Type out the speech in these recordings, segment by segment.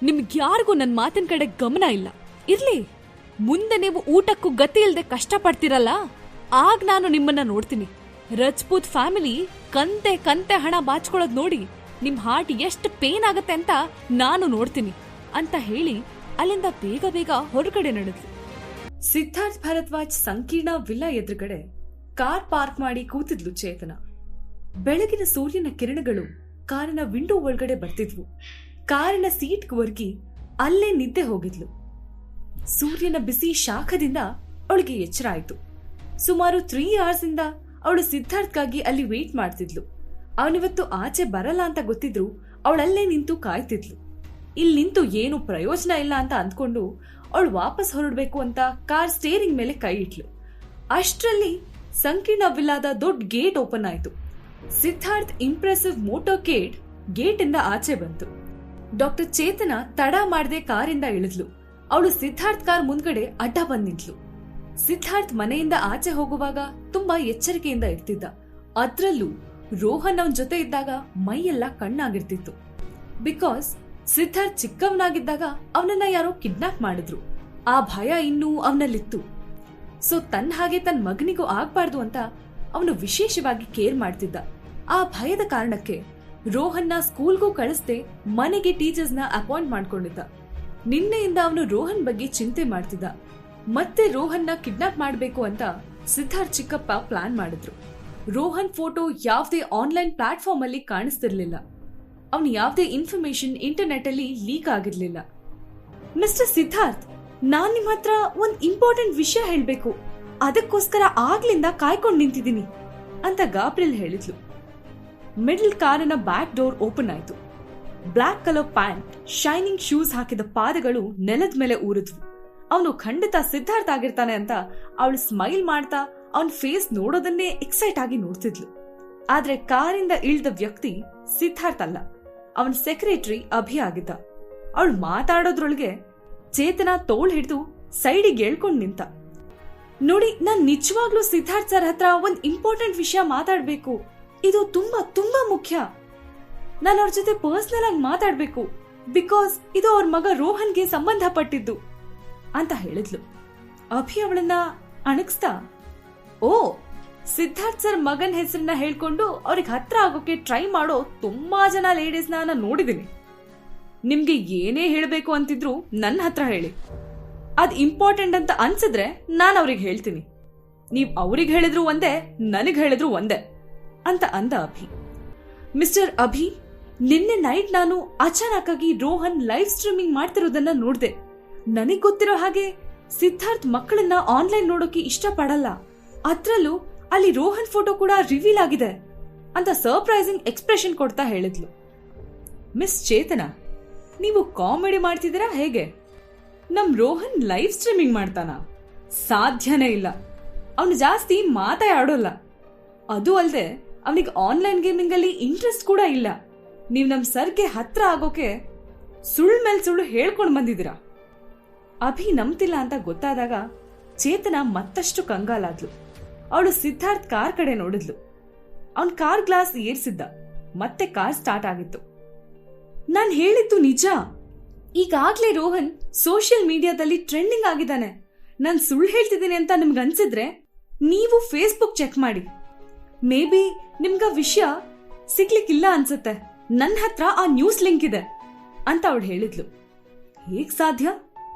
ನಿಮ್ಗ್ಯಾರಿಗೂ ನನ್ನ ಮಾತಿನ ಕಡೆ ಗಮನ ಇಲ್ಲ. ಇರ್ಲಿ, ಮುಂದೆ ನೀವು ಊಟಕ್ಕೂ ಗತಿ ಇಲ್ದೆ ಕಷ್ಟ ಪಡ್ತಿರಲ್ಲ, ಆಗ ನಾನು ನಿಮ್ಮನ್ನ ನೋಡ್ತೀನಿ. ರಜಪೂತ್ ಫ್ಯಾಮಿಲಿ ಕಂತೆ ಕಂತೆ ಹಣ ಬಾಚ್ಕೊಳ್ಳೋದ್ ನೋಡಿ ನಿಮ್ ಹಾರ್ಟ್ ಎಷ್ಟು ಪೇನ್ ಆಗತ್ತೆ ಅಂತ ನಾನು ನೋಡ್ತೀನಿ ಅಂತ ಹೇಳಿ ಅಲ್ಲಿಂದ ಬೇಗ ಬೇಗ ಹೊರಗಡೆ ನಡೆದ್ಲು. ಸಿದ್ಧಾರ್ಥ್ ಭರದ್ವಾಜ್ ಸಂಕೀರ್ಣ ವಿಲ್ಲಾ ಎದುರುಗಡೆ ಕಾರ್ ಪಾರ್ಕ್ ಮಾಡಿ ಕೂತಿದ್ಲು ಚೇತನ. ಬೆಳಗಿನ ಸೂರ್ಯನ ಕಿರಣಗಳು ಕಾರಿನ ವಿಂಡೋ ಒಳಗಡೆ ಬರ್ತಿದ್ವು. ಕಾರಿನ ಸೀಟ್ ಒರ್ಗಿ ಅಲ್ಲೇ ನಿದ್ದೆ ಹೋಗಿದ್ಲು. ಸೂರ್ಯನ ಬಿಸಿ ಶಾಖದಿಂದ ಅವಳಿಗೆ ಎಚ್ಚರ ಆಯ್ತು. ಸುಮಾರು 3 hours ಇಂದ ಅವಳು ಸಿದ್ಧಾರ್ಥ್ಗಾಗಿ ಅಲ್ಲಿ ವೇಟ್ ಮಾಡ್ತಿದ್ಲು. ಅವನಿವತ್ತು ಆಚೆ ಬರಲ್ಲ ಅಂತ ಗೊತ್ತಿದ್ರು ಅವಳಲ್ಲೇ ನಿಂತು ಕಾಯ್ತಿದ್ಲು. ಇಲ್ಲಿ ನಿಂತು ಏನು ಪ್ರಯೋಜನ ಇಲ್ಲ ಅಂತ ಅಂದ್ಕೊಂಡು ಅವಳು ವಾಪಸ್ ಹೊರಡ್ಬೇಕು ಅಂತ ಕಾರ್ ಸ್ಟೇರಿಂಗ್ ಮೇಲೆ ಕೈ ಇಟ್ಲು. ಅಷ್ಟರಲ್ಲಿ ಸಂಕೀರ್ಣ ವಿಲ್ಲಾದ ದೊಡ್ಡ ಗೇಟ್ ಓಪನ್ ಆಯ್ತು. ಸಿದ್ಧಾರ್ಥ್ ಇಂಪ್ರೆಸಿವ್ ಮೋಟರ್ ಗೇಟ್ ಇಂದ ಆಚೆ ಬಂತು. ಡಾಕ್ಟರ್ ಚೇತನ ತಡ ಮಾಡದೆ ಕಾರಿಂದ ಇಳಿದ್ಲು. ಅವಳು ಸಿದ್ಧಾರ್ಥ್ ಕಾರ್ ಮುಂದ್ಗಡೆ ಅಡ್ಡ ಬಂದ್ ನಿಂತ್ಲು. ಸಿದ್ಧಾರ್ಥ್ ಮನೆಯಿಂದ ಆಚೆ ಹೋಗುವಾಗ ತುಂಬಾ ಎಚ್ಚರಿಕೆಯಿಂದ ಇರ್ತಿದ್ದ. ಅದ್ರಲ್ಲೂ ರೋಹನ್ ಅವನ್ ಜೊತೆ ಇದ್ದಾಗ ಮೈಯೆಲ್ಲ ಕಣ್ಣಾಗಿರ್ತಿತ್ತು. ಬಿಕಾಸ್ ಸಿದ್ಧಾರ್ಥ್ ಚಿಕ್ಕವನಾಗಿದ್ದಾಗ ಅವನನ್ನ ಯಾರೋ ಕಿಡ್ನಾಪ್ ಮಾಡಿದ್ರು. ಆ ಭಯ ಇನ್ನೂ ಅವನಲ್ಲಿತ್ತು. ಸೊ ತನ್ನ ಹಾಗೆ ತನ್ನ ಮಗನಿಗೂ ಆಗ್ಬಾರ್ದು ಅಂತ ಅವನು ವಿಶೇಷವಾಗಿ ಕೇರ್ ಮಾಡ್ತಿದ್ದ. ಆ ಭಯದ ಕಾರಣಕ್ಕೆ ರೋಹನ್ನ ಸ್ಕೂಲ್ಗೂ ಕಳಿಸ್ದೆ ಮನೆಗೆ ಟೀಚರ್ಸ್ನ ಅಪಾಯಿಂಟ್ ಮಾಡ್ಕೊಂಡಿದ್ದ. ನಿನ್ನೆಯಿಂದ ಅವನು ರೋಹನ್ ಬಗ್ಗೆ ಚಿಂತೆ ಮಾಡ್ತಿದ್ದ. ಮತ್ತೆ ರೋಹನ್ನ ಕಿಡ್ನಾಪ್ ಮಾಡಬೇಕು ಅಂತ ಸಿದ್ಧಾರ್ಥ್ ಚಿಕ್ಕಪ್ಪ ಪ್ಲಾನ್ ಮಾಡಿದ್ರು. ರೋಹನ್ ಫೋಟೋ ಯಾವುದೇ ಆನ್ಲೈನ್ ಪ್ಲಾಟ್ಫಾರ್ಮ್ ಅಲ್ಲಿ ಕಾಣಿಸ್ತಿರ್ಲಿಲ್ಲ. ಅವನು ಯಾವುದೇ ಇನ್ಫಾರ್ಮೇಶನ್ ಇಂಟರ್ನೆಟ್ ಅಲ್ಲಿ ಲೀಕ್ ಆಗಿರ್ಲಿಲ್ಲ. ಮಿಸ್ಟರ್ ಸಿದ್ಧಾರ್ಥ್, ನಾನ್ ನಿಮ್ ಹತ್ರ ಒಂದ್ ಇಂಪಾರ್ಟೆಂಟ್ ವಿಷಯ ಹೇಳ್ಬೇಕು, ಅದಕ್ಕೋಸ್ಕರ ಆಗ್ಲಿಂದ ಕಾಯ್ಕೊಂಡು ನಿಂತಿದ್ದೀನಿ ಅಂತ ಗಾಬ್ರಿಲ್ ಹೇಳಿದ್ಲು. ಮಿಡಲ್ ಕಾರಿನ ಬ್ಯಾಕ್ ಡೋರ್ ಓಪನ್ ಆಯ್ತು. Black colour pant, shining shoes ಹಾಕಿದ ಪಾದಗಳು ನೆಲದ ಮೇಲೆ ಊರಿದ್ವು. ಅವನು ಖಂಡಿತ ಸಿದ್ಧಾರ್ಥ್ ಆಗಿರ್ತಾನೆ ಅಂತ ಅವಳು ಸ್ಮೈಲ್ ಮಾಡ್ತಾ ಅವನ್ ಫೇಸ್ ನೋಡೋದನ್ನೇ ಎಕ್ಸೈಟ್ ಆಗಿ ನೋಡ್ತಿದ್ಲು. ಆದ್ರೆ ಕಾರಿಂದ ಇಳ್ದ ವ್ಯಕ್ತಿ ಸಿದ್ಧಾರ್ಥ್ ಅಲ್ಲ, ಅವನ್ ಸೆಕ್ರೆಟರಿ ಅಭಿ ಆಗಿದ್ದ. ಅವಳು ಮಾತಾಡೋದ್ರೊಳಗೆ ಚೇತನ ತೋಳ್ ಹಿಡಿದು ಸೈಡಿಗೆ ಹೇಳ್ಕೊಂಡ್ ನಿಂತ. ನೋಡಿ, ನಾನ್ ನಿಜವಾಗ್ಲೂ ಸಿದ್ಧಾರ್ಥ್ ಸರ್ ಹತ್ರ ಒಂದ್ ಇಂಪಾರ್ಟೆಂಟ್ ವಿಷಯ ಮಾತಾಡ್ಬೇಕು. ಇದು ತುಂಬಾ ತುಂಬಾ ಮುಖ್ಯ. ನಾನು ಅವ್ರ ಜೊತೆ ಪರ್ಸನಲ್ ಆಗಿ ಮಾತಾಡ್ಬೇಕು. ಬಿಕಾಸ್ ಇದು ಅವ್ರ ಮಗ ರೋಹನ್ಗೆ ಸಂಬಂಧಪಟ್ಟಿದ್ದು ಅಂತ ಹೇಳಿದ್ಲು. ಅಭಿ ಅವಳನ್ನ ಅಣಗಿಸ್ತಾ, ಓ, ಸಿದ್ಧಾರ್ಥ್ ಸರ್ ಮಗನ್ ಹೆಸರನ್ನ ಹೇಳ್ಕೊಂಡು ಅವ್ರಿಗೆ ಹತ್ರ ಆಗೋಕೆ ಟ್ರೈ ಮಾಡೋ ತುಂಬಾ ಜನ ಲೇಡೀಸ್ನ ನಾನು ನೋಡಿದೀನಿ. ನಿಮ್ಗೆ ಏನೇ ಹೇಳ್ಬೇಕು ಅಂತಿದ್ರು ನನ್ನ ಹತ್ರ ಹೇಳಿ. ಅದ್ ಇಂಪಾರ್ಟೆಂಟ್ ಅಂತ ಅನ್ಸಿದ್ರೆ ನಾನು ಅವ್ರಿಗೆ ಹೇಳ್ತೀನಿ. ನೀವ್ ಅವ್ರಿಗೆ ಹೇಳಿದ್ರು ಒಂದೇ, ನನಗ್ ಹೇಳಿದ್ರು ಒಂದೇ ಅಂತ ಅಂದ ಅಭಿ. ಮಿಸ್ಟರ್ ಅಭಿ, ನಿನ್ನೆ ನೈಟ್ ನಾನು ಅಚಾನಕ್ ಆಗಿ ರೋಹನ್ ಲೈವ್ ಸ್ಟ್ರೀಮಿಂಗ್ ಮಾಡ್ತಿರೋದನ್ನ ನೋಡ್ದೆ. ನನಗ್ ಗೊತ್ತಿರೋ ಹಾಗೆ ಸಿದ್ಧಾರ್ಥ್ ಮಕ್ಕಳನ್ನ ಆನ್ಲೈನ್ ನೋಡೋಕೆ ಇಷ್ಟಪಡಲ್ಲ. ಅದ್ರಲ್ಲೂ ಅಲ್ಲಿ ರೋಹನ್ ಫೋಟೋ ಕೂಡ ರಿವೀಲ್ ಆಗಿದೆ ಅಂತ ಸರ್ಪ್ರೈಸಿಂಗ್ ಎಕ್ಸ್ಪ್ರೆಷನ್ ಕೊಡ್ತಾ ಹೇಳಿದ್ಲು. ಮಿಸ್ ಚೇತನ, ನೀವು ಕಾಮಿಡಿ ಮಾಡ್ತಿದ್ದೀರಾ ಹೇಗೆ? ನಮ್ ರೋಹನ್ ಲೈವ್ ಸ್ಟ್ರೀಮಿಂಗ್ ಮಾಡ್ತಾನ? ಸಾಧ್ಯನೇ ಇಲ್ಲ. ಅವನು ಜಾಸ್ತಿ ಮಾತೇ ಆಡೋಲ್ಲ. ಅದು ಅಲ್ಲದೆ ಅವನಿಗೆ ಆನ್ಲೈನ್ ಗೇಮಿಂಗ್ ಅಲ್ಲಿ ಇಂಟ್ರೆಸ್ಟ್ ಕೂಡ ಇಲ್ಲ. ನೀವ್ ನಮ್ ಸರ್ಗೆ ಹತ್ರ ಆಗೋಕೆ ಸುಳ್ಳು ಮೇಲ್ ಸುಳ್ಳು ಹೇಳ್ಕೊಂಡ್ ಬಂದಿದ್ದೀರಾ. ಅಭಿ ನಂಬ್ತಿಲ್ಲ ಅಂತ ಗೊತ್ತಾದಾಗ ಚೇತನ ಮತ್ತಷ್ಟು ಕಂಗಾಲಾದ್ಲು. ಅವಳು ಸಿದ್ಧಾರ್ಥ್ ಕಾರ್ ಕಡೆ ನೋಡಿದ್ಲು. ಅವನ್ ಕಾರ್ ಗ್ಲಾಸ್ ಏರ್ಸಿದ್ದ. ಮತ್ತೆ ಕಾರ್ ಸ್ಟಾರ್ಟ್ ಆಗಿತ್ತು. ನಾನ್ ಹೇಳಿದ್ದು ನಿಜ. ಈಗಾಗ್ಲೇ ರೋಹನ್ ಸೋಷಿಯಲ್ ಮೀಡಿಯಾದಲ್ಲಿ ಟ್ರೆಂಡಿಂಗ್ ಆಗಿದ್ದಾನೆ. ನಾನ್ ಸುಳ್ಳು ಹೇಳ್ತಿದ್ದೀನಿ ಅಂತ ನಿಮ್ಗೆ ಅನ್ಸಿದ್ರೆ ನೀವು ಫೇಸ್ಬುಕ್ ಚೆಕ್ ಮಾಡಿ. ಮೇ ಬಿ ನಿಮ್ಗ ವಿಷಯ ಸಿಗ್ಲಿಕ್ಕಿಲ್ಲ ಅನ್ಸುತ್ತೆ. ನನ್ನ ಹತ್ರ ಆ ನ್ಯೂಸ್ ಲಿಂಕ್ ಇದೆ ಅಂತ ಅವಳು ಹೇಳಿದ್ಲು. ಹೇಗ್ ಸಾಧ್ಯ?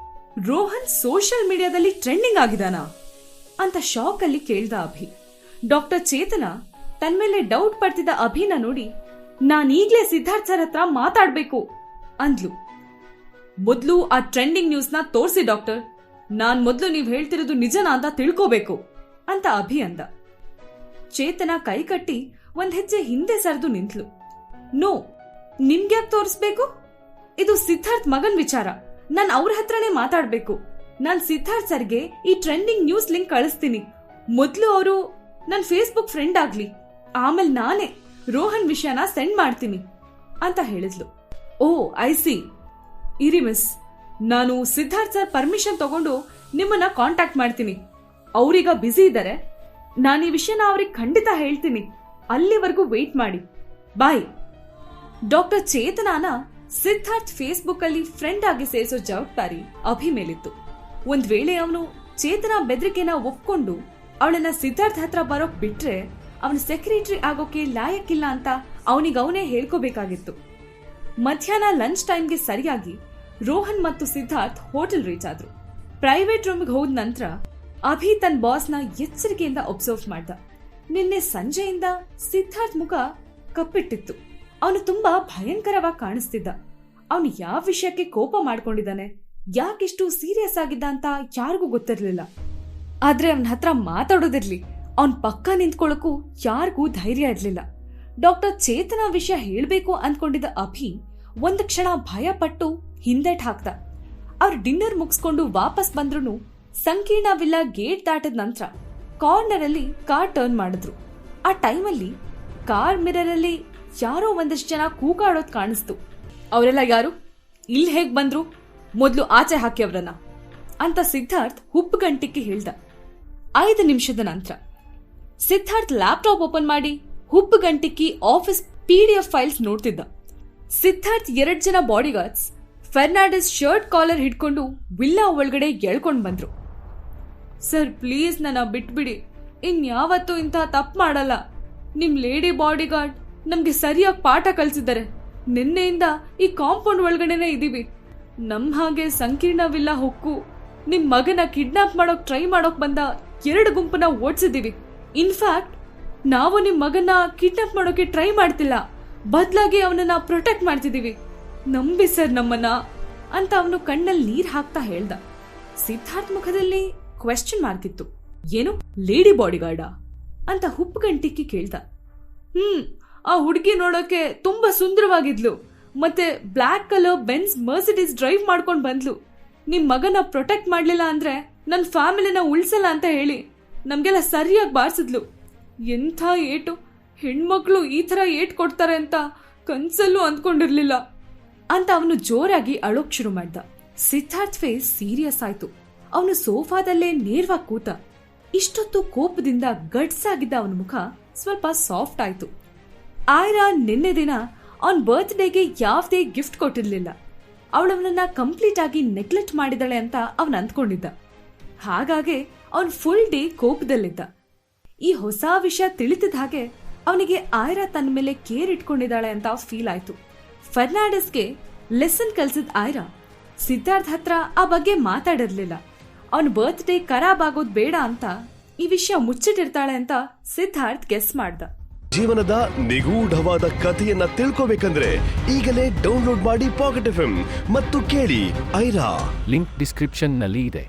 ರೋಹನ್ ಸೋಷಿಯಲ್ ಮೀಡಿಯಾದಲ್ಲಿ ಟ್ರೆಂಡಿಂಗ್ ಆಗಿದಾನ ಅಂತ ಶಾಕ್ ಅಲ್ಲಿ ಕೇಳ್ದ ಅಭಿ. ಡಾಕ್ಟರ್ ಚೇತನ ತನ್ ಮೇಲೆ ಡೌಟ್ ಪಡ್ತಿದ್ದ ಅಭಿನ ನೋಡಿ, ನಾನೀಗ್ಲೇ ಸಿದ್ಧಾರ್ಥ್ ಸರ್ ಹತ್ರ ಮಾತಾಡ್ಬೇಕು ಅಂದ್ಲು. ಮೊದ್ಲು ಆ ಟ್ರೆಂಡಿಂಗ್ ನ್ಯೂಸ್ ನ ತೋರ್ಸಿ ಡಾಕ್ಟರ್. ನಾನ್ ಮೊದ್ಲು ನೀವ್ ಹೇಳ್ತಿರೋದು ನಿಜನಾ ಅಂತ ತಿಳ್ಕೋಬೇಕು ಅಂತ ಅಭಿ ಅಂದ. ಚೇತನ ಕೈ ಕಟ್ಟಿ ಒಂದ್ ಹೆಜ್ಜೆ ಹಿಂದೆ ಸರಿದು ನಿಂತ್ಲು. ನೋ, ನಿಮ್ಗ್ಯಾಕ್ ತೋರಿಸ್ಬೇಕು? ಇದು ಸಿದ್ಧಾರ್ಥ್ ಮಗನ್ ವಿಚಾರ. ನಾನ್ ಅವ್ರ ಹತ್ರನೇ ಮಾತಾಡ್ಬೇಕು. ನಾನ್ ಸಿದ್ಧಾರ್ಥ್ ಸರ್ಗೆ ಈ ಟ್ರೆಂಡಿಂಗ್ ನ್ಯೂಸ್ ಲಿಂಕ್ ಕಳಿಸ್ತೀನಿ. ಮೊದ್ಲು ಅವರು ನನ್ ಫೇಸ್ಬುಕ್ ಫ್ರೆಂಡ್ ಆಗ್ಲಿ, ಆಮೇಲೆ ನಾನೇ ರೋಹನ್ ವಿಷಯನ ಸೆಂಡ್ ಮಾಡ್ತೀನಿ ಅಂತ ಹೇಳಿದ್ಲು. ಓ, ಐ ಸಿ. ಇರಿ ಮಿಸ್, ನಾನು ಸಿದ್ಧಾರ್ಥ್ ಸರ್ ಪರ್ಮಿಷನ್ ತಗೊಂಡು ನಿಮ್ಮನ್ನ ಕಾಂಟ್ಯಾಕ್ಟ್ ಮಾಡ್ತೀನಿ. ಅವ್ರೀಗ ಬ್ಯುಸಿ ಇದ್ದಾರೆ. ನಾನು ಈ ವಿಷಯನ ಅವ್ರಿಗೆ ಖಂಡಿತ ಹೇಳ್ತೀನಿ. ಅಲ್ಲಿವರೆಗೂ ವೇಟ್ ಮಾಡಿ. ಬಾಯ್. ಡಾಕ್ಟರ್ ಚೇತನಾನ ಸಿದ್ಧಾರ್ಥ್ ಫೇಸ್ಬುಕ್ ಅಲ್ಲಿ ಫ್ರೆಂಡ್ ಆಗಿ ಸೇರಿಸೋ ಜವಾಬ್ದಾರಿ ಅಭಿ ಮೇಲಿತ್ತು. ಒಂದ್ ವೇಳೆ ಅವನು ಚೇತನ ಬೆದರಿಕೆನ ಒಪ್ಕೊಂಡು ಅವಳನ್ನ ಸಿದ್ಧಾರ್ಥ್ ಹತ್ರ ಬರೋಕ್ ಬಿಟ್ರೆ ಅವನ ಸೆಕ್ರೆಟರಿ ಆಗೋಕೆ ಲಾಯಕ್ಕಿಲ್ಲ ಅಂತ ಅವನಿಗವನೇ ಹೇಳ್ಕೋಬೇಕಾಗಿತ್ತು. ಮಧ್ಯಾಹ್ನ ಲಂಚ್ ಟೈಮ್ಗೆ ಸರಿಯಾಗಿ ರೋಹನ್ ಮತ್ತು ಸಿದ್ಧಾರ್ಥ್ ಹೋಟೆಲ್ ರೀಚ್ ಆದ್ರು. ಪ್ರೈವೇಟ್ ರೂಮ್ಗೆ ಹೋದ ನಂತರ ಅಭಿ ತನ್ನ ಬಾಸ್ನ ಎಚ್ಚರಿಕೆಯಿಂದ ಒಬ್ಸರ್ವ್ ಮಾಡ್ದ. ನಿನ್ನೆ ಸಂಜೆಯಿಂದ ಸಿದ್ಧಾರ್ಥ್ ಮುಖ ಕಪ್ಪಿಟ್ಟಿತ್ತು. ಅವನು ತುಂಬಾ ಭಯಂಕರವಾಗಿ ಕಾಣಿಸ್ತಿದ್ದ. ಅವನು ಯಾವ ವಿಷಯಕ್ಕೆ ಕೋಪ ಮಾಡ್ಕೊಂಡಿದ್ದಾನೆ, ಯಾಕಿಷ್ಟು ಸೀರಿಯಸ್ ಆಗಿದ್ದ ಅಂತ ಯಾರಿಗೂ ಗೊತ್ತಿರ್ಲಿಲ್ಲ. ಆದ್ರೆ ಅವನ ಹತ್ರ ಮಾತಾಡೋದಿರ್ಲಿ, ಅವನ್ ಪಕ್ಕ ನಿಂತ್ಕೊಳ್ಳೋಕು ಯಾರಿಗೂ ಧೈರ್ಯ ಇರ್ಲಿಲ್ಲ. ಡಾಕ್ಟರ್ ಚೇತನ ವಿಷಯ ಹೇಳ್ಬೇಕು ಅಂದ್ಕೊಂಡಿದ್ದ ಅಭಿ ಒಂದು ಕ್ಷಣ ಭಯ ಪಟ್ಟು ಹಿಂದೆಟ್ ಹಾಕ್ದ. ಅವ್ರು ಡಿನ್ನರ್ ಮುಗಿಸ್ಕೊಂಡು ವಾಪಸ್ ಬಂದ್ರು ಸಂಕೀರ್ಣ ವಿಲ್ಲಾ ಗೇಟ್ ದಾಟದ ನಂತರ ಕಾರ್ನರ್ ಅಲ್ಲಿ ಕಾರ್ ಟರ್ನ್ ಮಾಡಿದ್ರು. ಆ ಟೈಮಲ್ಲಿ ಕಾರ್ ಮಿರರ್ ಅಲ್ಲಿ ಯಾರೋ ಒಂದಷ್ಟು ಜನ ಕೂಗಾಡೋದ್ ಕಾಣಿಸ್ತು. ಅವರೆಲ್ಲ ಯಾರು, ಇಲ್ಲಿ ಹೇಗ್ ಬಂದ್ರು, ಮೊದ್ಲು ಆಚೆ ಹಾಕಿ ಅವ್ರನ್ನ ಅಂತ ಸಿದ್ಧಾರ್ಥ್ ಹುಬ್ಬುಗಂಟಿಕ್ಕೆ ಹೇಳ್ದ. 5 ನಿಮಿಷದ ನಂತರ ಸಿದ್ಧಾರ್ಥ್ ಲ್ಯಾಪ್ಟಾಪ್ ಓಪನ್ ಮಾಡಿ ಹುಬ್ಬುಗಂಟಿಕ್ಕಿ ಆಫೀಸ್ PDF ಫೈಲ್ಸ್ ನೋಡ್ತಿದ್ದ. ಸಿದ್ಧಾರ್ಥ್ 2 ಜನ ಬಾಡಿಗಾರ್ಡ್ಸ್ ಫೆರ್ನಾಂಡಿಸ್ ಶರ್ಟ್ ಕಾಲರ್ ಹಿಡ್ಕೊಂಡು ವಿಲ್ಲಾ ಒಳಗಡೆ ಎಳ್ಕೊಂಡ್ ಬಂದ್ರು. ಸರ್ ಪ್ಲೀಸ್ ನನ್ನ ಬಿಟ್ಬಿಡಿ, ಇನ್ಯಾವತ್ತೂ ಇಂಥ ತಪ್ಪು ಮಾಡಲ್ಲ. ನಿಮ್ ಲೇಡಿ ಬಾಡಿಗಾರ್ಡ್ ನಮ್ಗೆ ಸರಿಯಾಗಿ ಪಾಠ ಕಲ್ಸಿದ್ದಾರೆ. ನಿನ್ನೆಯಿಂದ ಈ ಕಾಂಪೌಂಡ್ ಒಳಗಡೆನೆ ಇದೀವಿ. ನಮ್ ಹಾಗೆ ಸಂಕೀರ್ಣ ವಿಲ್ಲಾ ಹೊಕ್ಕು ನಿಮ್ ಮಗನ ಕಿಡ್ನಾಪ್ ಮಾಡೋಕ್ ಟ್ರೈ ಮಾಡೋಕ್ ಬಂದ 2 ಗುಂಪನ್ನ ಓಡಿಸಿದೀವಿ. ಇನ್ಫ್ಯಾಕ್ಟ್ ನಾವು ನಿಮ್ ಮಗನ ಕಿಡ್ನಾಪ್ ಮಾಡೋಕೆ ಟ್ರೈ ಮಾಡ್ತಿಲ್ಲ, ಬದಲಾಗಿ ಅವನನ್ನ ಪ್ರೊಟೆಕ್ಟ್ ಮಾಡ್ತಿದೀವಿ. ನಂಬಿ ಸರ್ ನಮ್ಮನ್ನ ಅಂತ ಅವನು ಕಣ್ಣಲ್ಲಿ ನೀರ್ ಹಾಕ್ತಾ ಹೇಳ್ದ. ಸಿದ್ಧಾರ್ಥ್ ಮುಖದಲ್ಲಿ ಕ್ವೆಶ್ಚನ್ ಮಾರ್ಕ್ ಇತ್ತು. ಏನು ಲೇಡಿ ಬಾಡಿಗಾರ್ಡಾ ಅಂತ ಹುಬ್ಬುಗಂಟಿಕ್ಕಿ ಕೇಳ್ದ. ಆ ಹುಡುಗಿ ನೋಡೋಕೆ ತುಂಬಾ ಸುಂದರವಾಗಿದ್ಲು, ಮತ್ತೆ black colour Benz Mercedes drive ಮಾಡ್ಕೊಂಡ್ ಬಂದ್ಲು. ನಿಮ್ ಮಗನ ಪ್ರೊಟೆಕ್ಟ್ ಮಾಡ್ಲಿಲ್ಲ ಅಂದ್ರೆ ನನ್ ಫ್ಯಾಮಿಲಿನ ಉಳ್ಸಲ್ಲ ಅಂತ ಹೇಳಿ ನಮ್ಗೆಲ್ಲ ಸರಿಯಾಗಿ ಬಾರಿಸಿದ್ಲು. ಎಂಥ ಏಟು, ಹೆಣ್ಮಕ್ಳು ಈ ತರ ಏಟ್ ಕೊಡ್ತಾರೆ ಅಂತ ಕನ್ಸಲ್ಲೂ ಅಂದ್ಕೊಂಡಿರ್ಲಿಲ್ಲ ಅಂತ ಅವನು ಜೋರಾಗಿ ಅಳೋಕ್ ಶುರು ಮಾಡ್ದ. ಸಿದ್ಧಾರ್ಥ್ ಫೇಸ್ ಸೀರಿಯಸ್ ಆಯ್ತು. ಅವನು ಸೋಫಾದಲ್ಲೇ ನೇರವಾಗಿ ಕೂತ. ಇಷ್ಟೊತ್ತು ಕೋಪದಿಂದ ಗಟ್ಸ್ ಆಗಿದ್ದ ಅವನ ಮುಖ ಸ್ವಲ್ಪ ಸಾಫ್ಟ್ ಆಯ್ತು. ಆಯ್ರಾ ನಿನ್ನೆ ದಿನ ಅವನ್ ಬರ್ತ್ಡೇಗೆ ಯಾವ್ದೇ ಗಿಫ್ಟ್ ಕೊಟ್ಟಿರ್ಲಿಲ್ಲ. ಅವಳವನನ್ನ ಕಂಪ್ಲೀಟ್ ಆಗಿ ನೆಗ್ಲೆಕ್ಟ್ ಮಾಡಿದಾಳೆ ಅಂತ ಅವನ್ ಅಂದ್ಕೊಂಡಿದ್ದ. ಹಾಗಾಗಿ ಅವನ್ ಫುಲ್ ಡೇ ಕೋಪದಲ್ಲಿದ್ದ. ಈ ಹೊಸ ವಿಷಯ ತಿಳಿತಿದ ಹಾಗೆ ಅವನಿಗೆ ಆಯ್ರಾ ತನ್ನ ಮೇಲೆ ಕೇರ್ ಇಟ್ಕೊಂಡಿದ್ದಾಳೆ ಅಂತ ಫೀಲ್ ಆಯ್ತು. ಫರ್ನಾಂಡಿಸ್ಗೆ ಲೆಸನ್ ಕಲ್ಸಿದ ಆಯ್ರಾ ಸಿದ್ಧಾರ್ಥ್ ಹತ್ರ ಆ ಬಗ್ಗೆ ಮಾತಾಡಿರ್ಲಿಲ್ಲ. ಅವನ ಬರ್ತ್ಡೇ ಖರಾಬ್ ಆಗೋದ್ ಬೇಡ ಅಂತ ಈ ವಿಷಯ ಮುಚ್ಚಿಟ್ಟಿರ್ತಾಳೆ ಅಂತ ಸಿದ್ಧಾರ್ಥ್ ಗೆಸ್ ಮಾಡ್ದ. ಜೀವನದ ನಿಗೂಢವಾದ ಕಥೆಯನ್ನ ತಿಳ್ಕೋಬೇಕಂದ್ರೆ ಈಗಲೇ ಡೌನ್ಲೋಡ್ ಮಾಡಿ ಪಾಕೆಟ್ FM ಮತ್ತು ಕೇಳಿ ಐರಾ. ಲಿಂಕ್ ಡಿಸ್ಕ್ರಿಪ್ಷನ್ ನಲ್ಲಿ ಇದೆ.